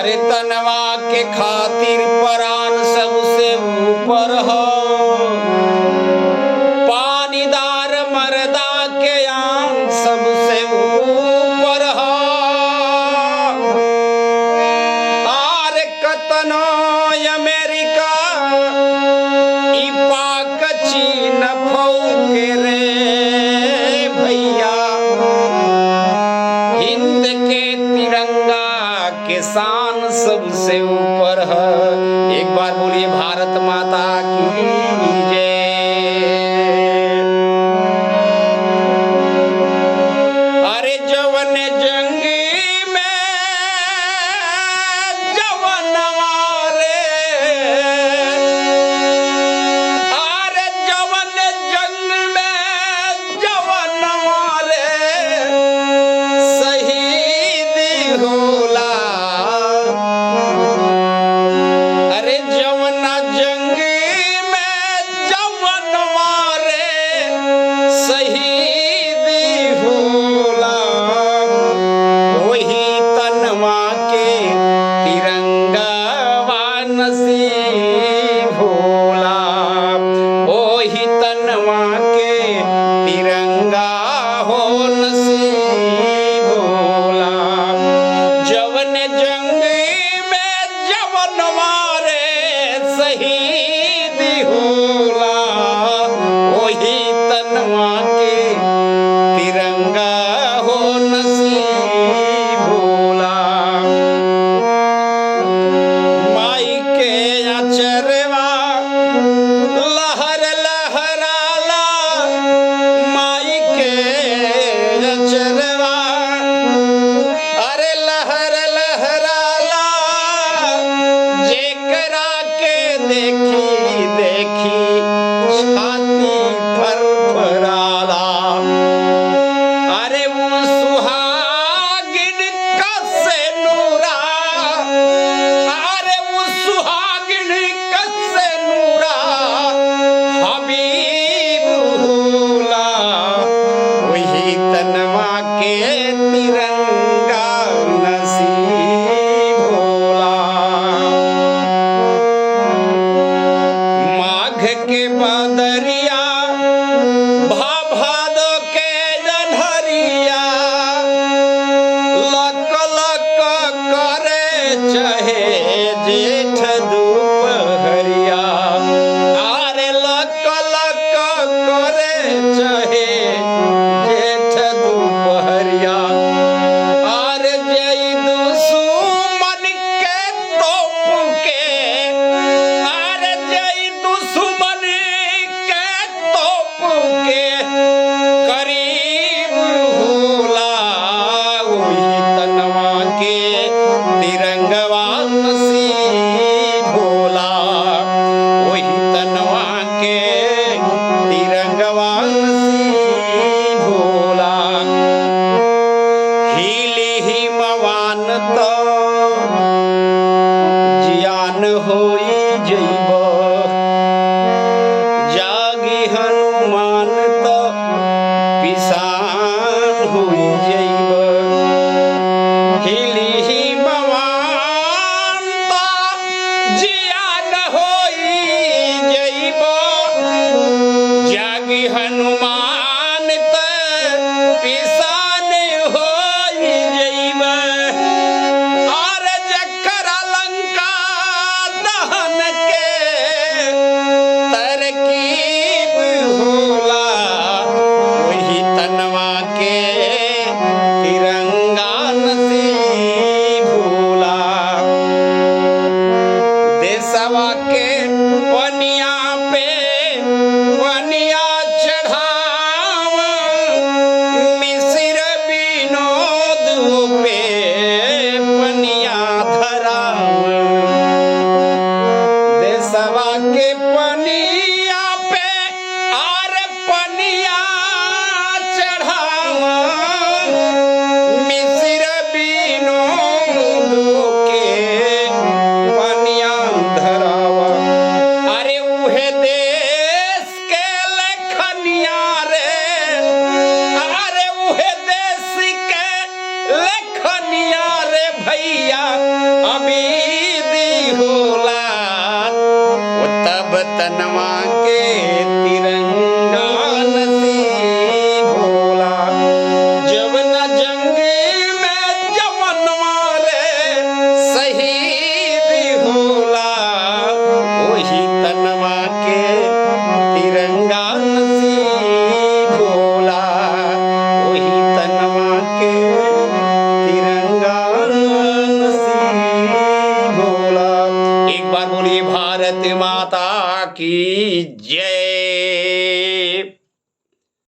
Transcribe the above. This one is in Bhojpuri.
अरे तनवा के खातिर परान सबसे ऊपर हो, पानीदार मर्दा के आन सबसे ऊपर हो। आर कतनो अमेरिका ई पाक चीन फौके रे भैया, हिंद के तिरंगा के शान सबसे ऊपर है। एक बार बोलिए भारत माता की जय। अरे जवन जंगी में जवन मारे, अरे जवन जंग में जवन मारे शहीद होला। अरे जवना जंग में जवन मारे शहीद होला, वही तनवा के तिरंगा नसीब होला। वही तनवा के तिरंगा हो नसीब होला। जवन जंग में जवन मारे शहीद होला, वही तनवा के तिरंगा हो नसीब होला। माई के अचरवा लहर लहराला, माई के अचरवा अरे लहर लहराला। जेकरा के देखी देखी छाती फरफराला। अरे वो सुहागिन कसे नूरा, अरे वो सुहागिन कसे नूरा हबीब होला। वही तनवा के तिरंगा नसीब होला। माघ के बदरिया भादो के जनहरिया, लक लक करे चहे जेठ दोपहरिया। अरे लक लक करे चहे जेठ दोपहरिया। अरे जय दुश्मन के तोप के, अरे जय दुश्मन के तोप के करीब होला। वही तनवा के तिरंगवा नसीब होला। वही तनवा के तिरंगवा नसीब होला। हिली हिमवान तो जियान होई जइब, जागी हनुमान तो पिसान होई जइब। हिली हिमवान तनवा